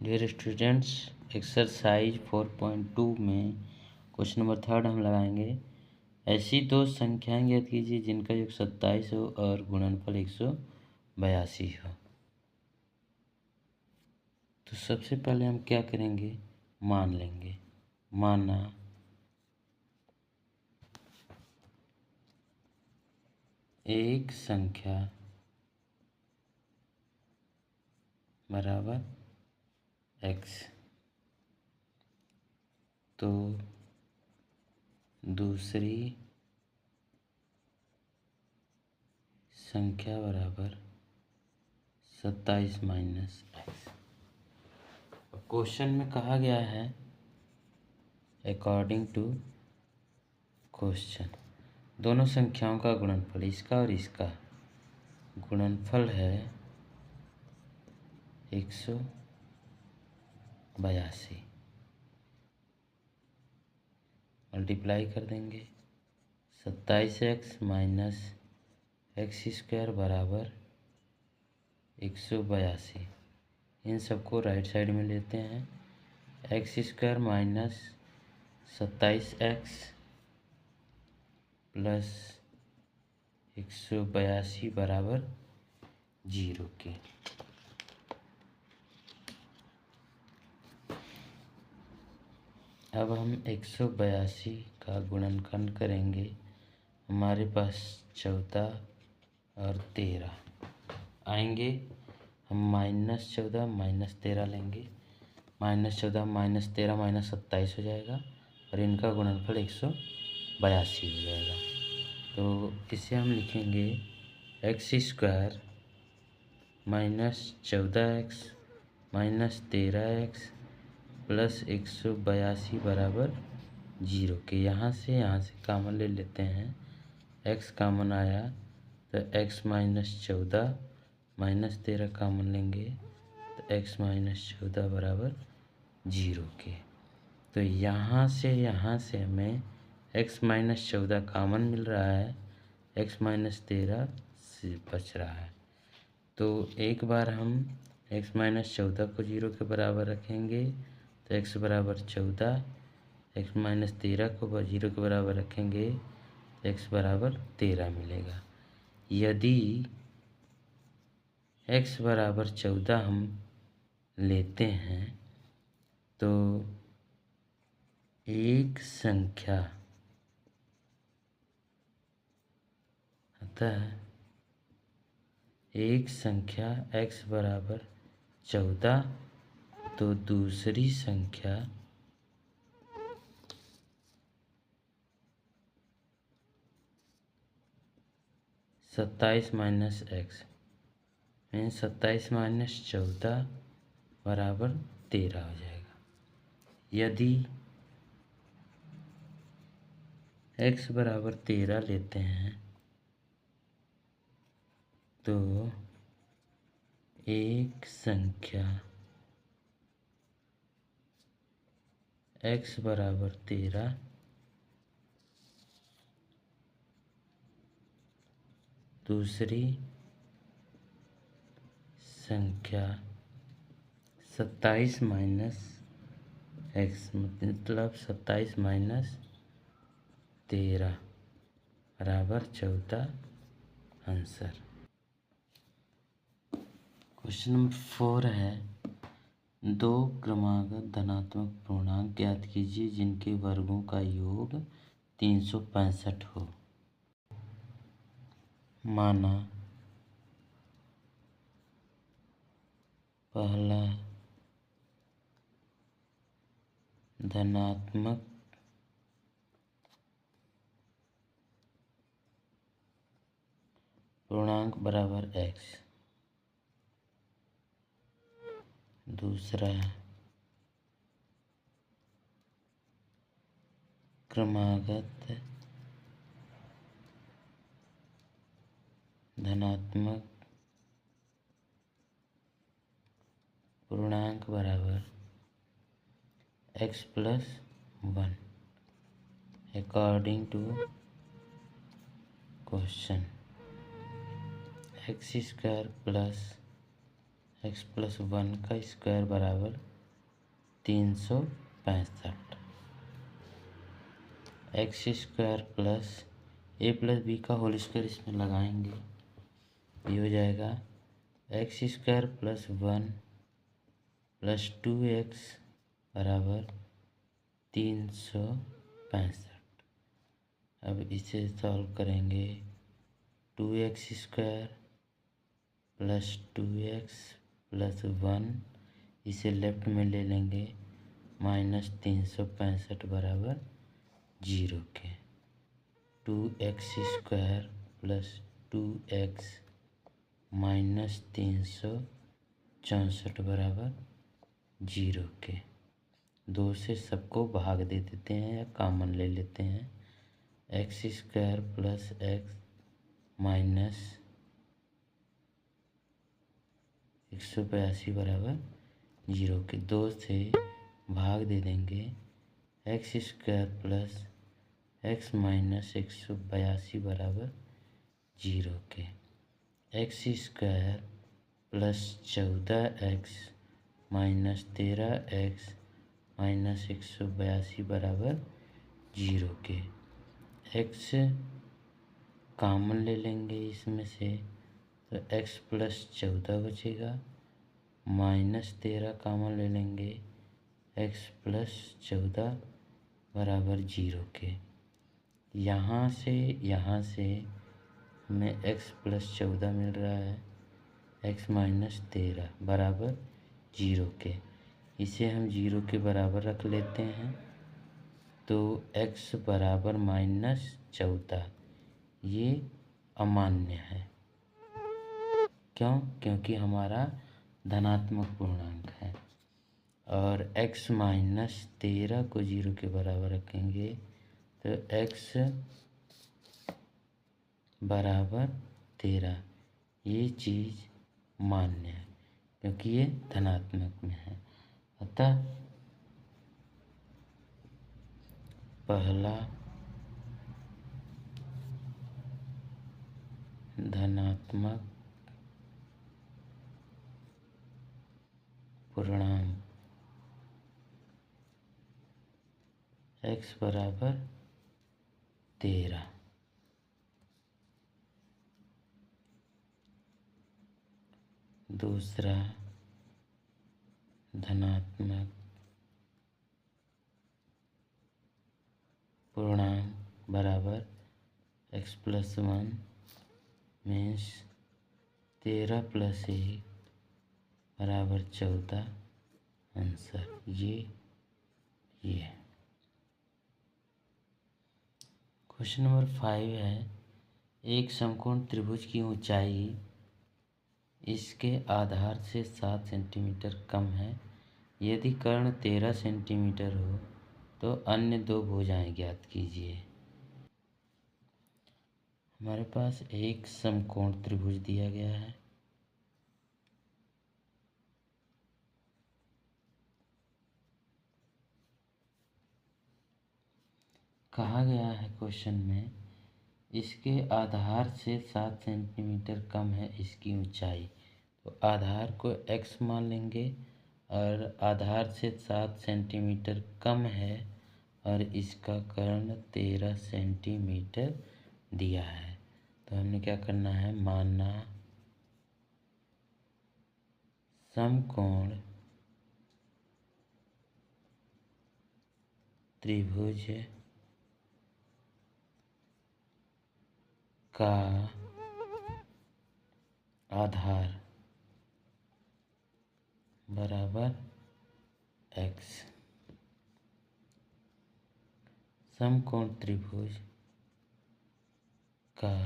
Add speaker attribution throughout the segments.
Speaker 1: Dear students, exercise 4.2 में question number 3 हम लगाएंगे। ऐसी दो संख्याएं ज्ञात कीजिए जिनका योग 27 हो और गुणनफल 182 हो। तो सबसे पहले हम क्या करेंगे, मान लेंगे। माना एक संख्या बराबर x, तो दूसरी संख्या बराबर 27 माइनस एक्स। क्वेश्चन में कहा गया है अकॉर्डिंग टू क्वेश्चन दोनों संख्याओं का गुणनफल, इसका और इसका गुणनफल है 182। मल्टीप्लाई कर देंगे। 27x माइनस एक्स स्क्वायर बराबर 182। इन सबको राइट साइड में लेते हैं। X square minus 27x plus 182 बराबर 0 के। अब हम 182 का गुणनखंड करेंगे। हमारे पास 14 और 13 आएंगे। हम -14 -13 लेंगे। -14 -13 -27 हो जाएगा और इनका गुणनफल 182 हो जाएगा। तो इसे हम लिखेंगे x square -14x -13x plus 182 बराबर 0 के। यहाँ से कामन ले लेते हैं। x कामन आया तो x -14 -13 कामन लेंगे तो x -14 बराबर 0 के। तो यहाँ से हमें x -14 कामन मिल रहा है, x -13 से बच रहा है। तो एक बार हम x -14 को 0 के बराबर रखेंगे तो x बराबर 14, x -13 को 0 के बराबर रखेंगे तो x बराबर 13 मिलेगा। यदि x बराबर 14 हम लेते हैं तो एक संख्या अतः एक संख्या x बराबर 14 तो दूसरी संख्या -27 माइनस एक्स मीन्स 27 माइनस 14 बराबर 13 हो जाएगा। यदि x बराबर 13 लेते हैं तो एक संख्या x बराबर 13 दूसरी संख्या 27 माइनस एक्स मतलब 27 माइनस 13 बराबर 14 आंसर। क्वेश्चन नंबर 4 है, दो क्रमागत धनात्मक पूर्णांक ज्ञात कीजिए जिनके वर्गों का योग 365 हो। माना पहला धनात्मक पूर्णांक बराबर x, दूसरा क्रमागत धनात्मक पूर्णांक बराबर x plus 1 according to question. X square plus x plus 1 का स्क्वायर बराबर 365। X square plus a plus b का होल स्क्वायर इसमें लगाएंगे, ये हो जाएगा x square plus 1 plus 2x बराबर 365। अब इसे सॉल्व करेंगे, 2x square plus 2x plus 1, इसे लेफ्ट में ले लेंगे, माइनस 365 बराबर 0 के। 2x square plus 2x minus 364 बराबर 0 के। 2 से सबको भाग दे देते हैं या कॉमन ले लेते हैं। X square plus x minus 182 बराबर 0 के। 2 से भाग दे देंगे, x square plus x minus 182 बराबर 0 के। X square plus 14x minus 13x minus 182 बराबर 0 के। x कॉमन ले लेंगे इसमें से, तो x प्लस 14 बचेगा, माइनस 13 कॉमन ले लेंगे, x प्लस 14 बराबर 0 के। यहाँ से हमें x प्लस 14 मिल रहा है, x माइनस 13 बराबर 0 के। इसे हम 0 के बराबर रख लेते हैं, तो x बराबर माइनस 14 ये अमान्य है। क्यों? क्योंकि हमारा धनात्मक पूर्णांक है। और x माइनस 13 को 0 के बराबर रखेंगे, तो x बराबर 13 ये चीज़ मान्य है, क्योंकि ये धनात्मक में है। अतः पहला धनात्मक पूर्णांक x बराबर 13। दूसरा धनात्मक पूर्णांक बराबर x प्लस 1 मीन्स 13 प्लस 1 बराबर 14। आंसर ये क्वेश्चन नंबर 5 है, एक समकोण त्रिभुज की ऊंचाई इसके आधार से 7 सेंटीमीटर कम है। यदि कर्ण 13 सेंटीमीटर हो तो अन्य दो भुजाएं ज्ञात कीजिए। हमारे पास एक समकोण त्रिभुज दिया गया है, कहा गया है क्वेश्चन में इसके आधार से 7 सेंटीमीटर कम है इसकी ऊंचाई। तो आधार को x मान लेंगे और आधार से 7 सेंटीमीटर कम है और इसका कर्ण 13 सेंटीमीटर दिया है। तो हमने क्या करना है, मानना समकोण त्रिभुज का आधार बराबर x। समकोण त्रिभुज का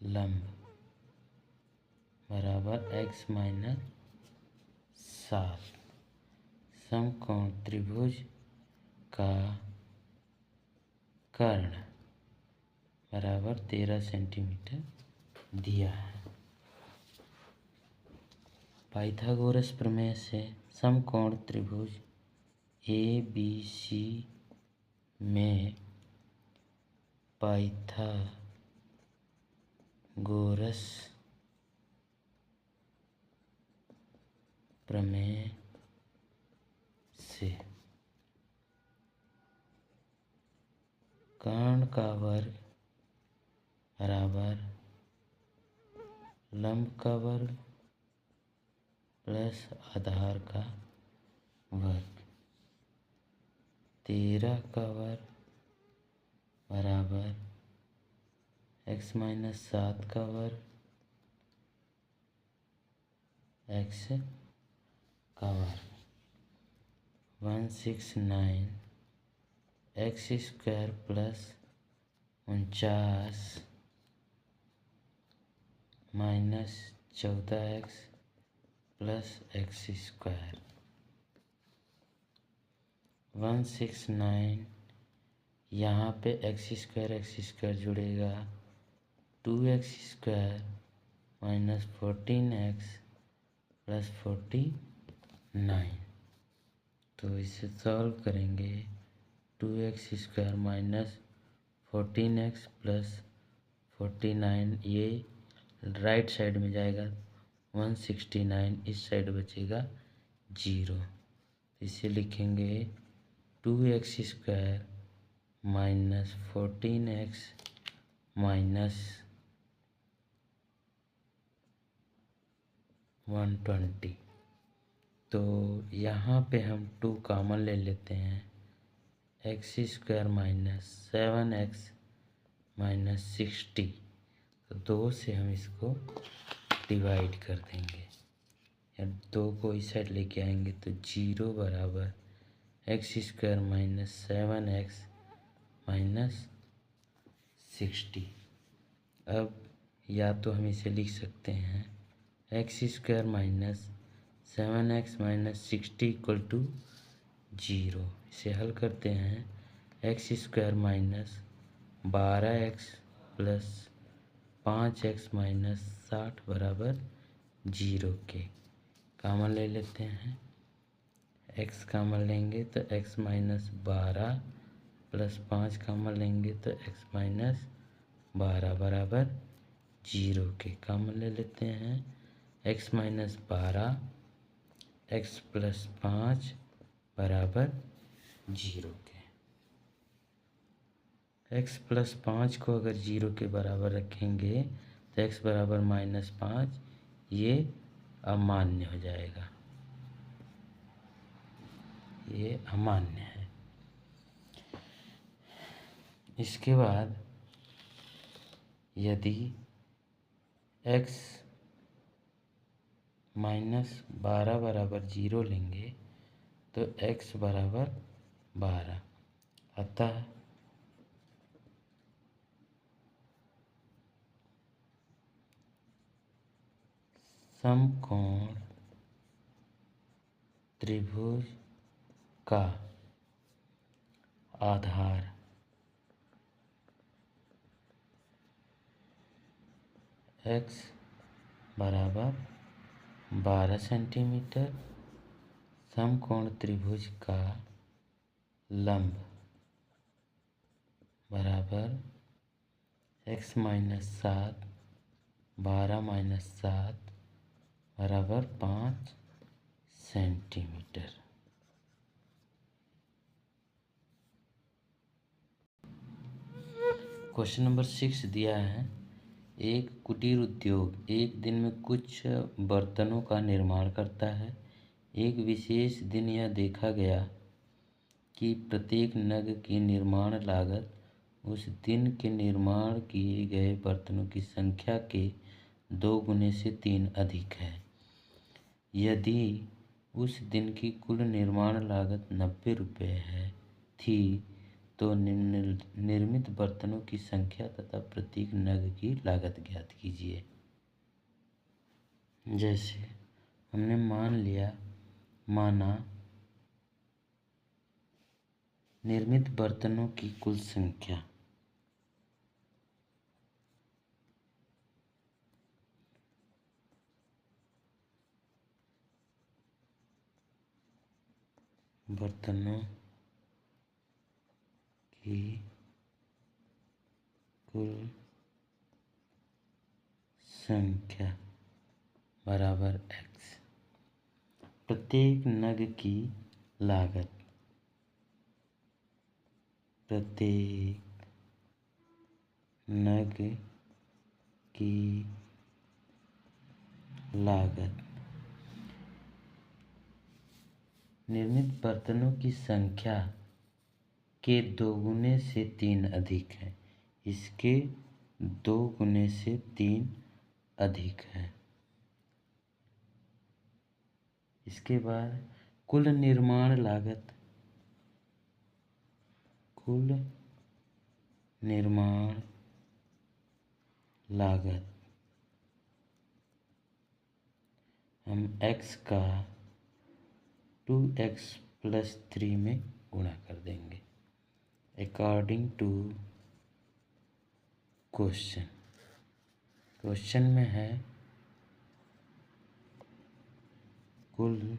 Speaker 1: लंब बराबर x माइनस 7। समकोण त्रिभुज का कर्ण बराबर 13 सेंटीमीटर दिया है। पाइथागोरस प्रमेय से समकोण त्रिभुज ABC में पाइथागोरस प्रमेय से कर्ण का वर्ग बराबर लंब का वर्ग प्लस आधार का वर्ग। 13 का वर्ग बराबर x माइनस 7 का वर्ग x का वर्ग। 169 x square plus 49 minus 14x plus x square. 169 यहाँ पे एक्स स्क्वायर जुड़ेगा 2x square minus 14x plus 49। तो इसे सॉल्व करेंगे 2x square minus 14x plus 49, ये राइट साइड में जाएगा 169, इस साइड बचेगा 0। इसे लिखेंगे 2x square minus 14x minus 120। तो यहाँ पे हम 2 कॉमन ले लेते हैं, x square minus 7x minus 60। तो 2 से हम इसको डिवाइड कर देंगे या 2 को इस साइड लेके आएंगे तो 0 बराबर x square minus 7x minus 60। अब या तो हम इसे लिख सकते हैं x square minus 7x minus 60 equal to 0। इसे हल करते हैं x square minus 12x plus 5x minus 60 बराबर 0 के। कॉमन ले लेते हैं, x कॉमन लेंगे तो x माइनस 12 प्लस 5 कॉमन लेंगे तो x माइनस 12 बराबर 0 के। कॉमन ले लेते हैं x माइनस 12 x प्लस 5 बराबर 0 के। x प्लस 5 को अगर 0 के बराबर रखेंगे तो x बराबर माइनस 5, ये अमान्य हो जाएगा, ये अमान्य है। इसके बाद यदि x माइनस 12 बराबर 0 लेंगे तो x बराबर 12, अतः समकोण त्रिभुज का आधार x बराबर 12 सेंटीमीटर, समकोण त्रिभुज का लंब बराबर x माइनस 7 12 माइनस 7 बराबर 5 सेंटीमीटर। क्वेश्चन नंबर 6 दिया है, एक कुटीर उद्योग एक दिन में कुछ बर्तनों का निर्माण करता है। एक विशेष दिन यह देखा गया कि प्रत्येक नग की निर्माण लागत उस दिन के निर्माण किए गए बर्तनों की संख्या के 2 गुने से 3 अधिक है। यदि उस दिन की कुल निर्माण लागत 90 रुपये थी तो निर्मित बर्तनों की संख्या तथा प्रत्येक नग की लागत ज्ञात कीजिए। जैसे हमने माना निर्मित बर्तनों की कुल संख्या बर्तनों की कुल संख्या बराबर x। प्रत्येक नग की लागत, प्रत्येक नग की लागत निर्मित बर्तनों की संख्या के 2 गुने से 3 अधिक है। इसके 2 गुने से 3 अधिक है। इसके बाद कुल निर्माण लागत, कुल निर्माण लागत हम x का 2x + 3 में गुणा कर देंगे अकॉर्डिंग टू क्वेश्चन। क्वेश्चन में है कुल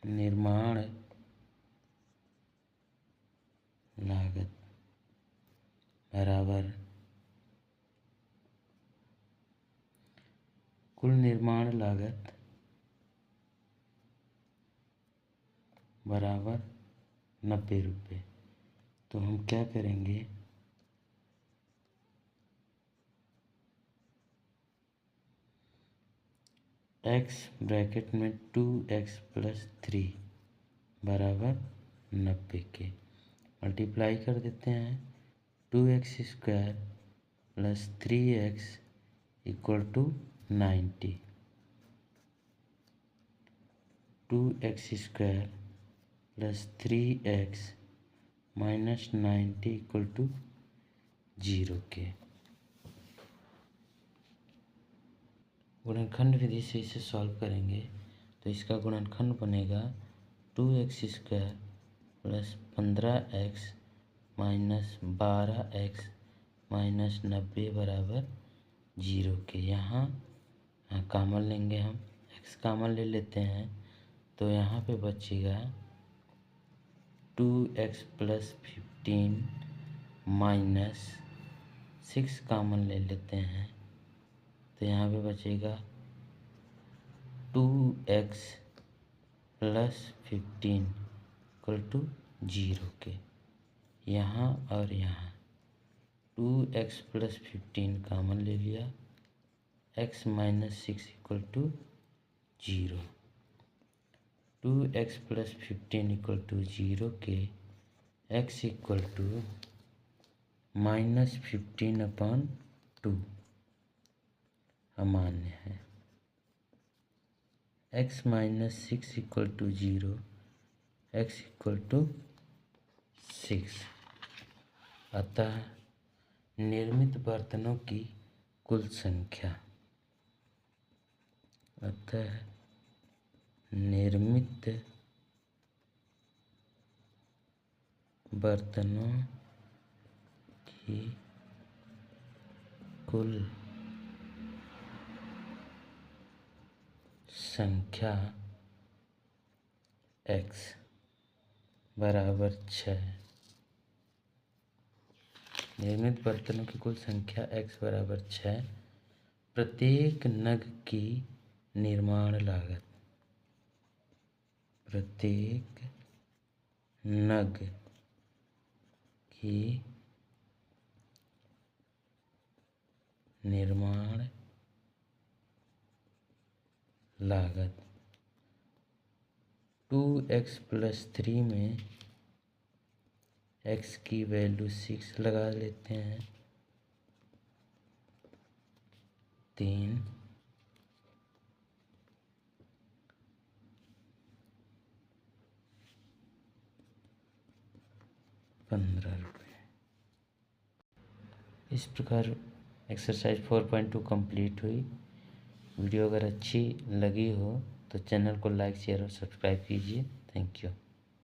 Speaker 1: निर्माण लागत बराबर कुल निर्माण लागत बराबर 90 रुपये। तो हम क्या करेंगे, x ब्रैकेट में 2x + 3 बराबर 90 के मल्टीप्लाई कर देते हैं। 2x² + 3x = 90। 2x² + 3x - 90 = 0 के गुणनखंड विधि से इसे सॉल्व करेंगे तो इसका गुणनखंड बनेगा 2x² + 15x - 12x - 90 बराबर 0 के। यहाँ कॉमन लेंगे हम, x कॉमन ले लेते हैं तो यहाँ पे बचेगा 2x + 15 - 6 कॉमन ले लेते हैं तो यहाँ पे बचेगा 2x + 15 = 0 के। यहाँ और यहाँ 2x + 15 कॉमन ले लिया, x - 6 = 0। 2x + 15 = 0 के x = -15/2 अमान्य है। x - 6 = 0, x = 6। अतः निर्मित बर्तनों की कुल संख्या, अतः निर्मित बर्तनों की कुल संख्या x बराबर 6। निर्मित बर्तनों की कुल संख्या x बराबर 6। प्रत्येक नग की निर्माण लागत, प्रत्येक नग की निर्माण लागत 2x + 3 में x की वैल्यू 6 लगा लेते हैं। 3 15 रुपये। इस प्रकार एक्सरसाइज 4.2 कंप्लीट हुई। वीडियो अगर अच्छी लगी हो तो चैनल को लाइक, शेयर और सब्सक्राइब कीजिए। Thank you.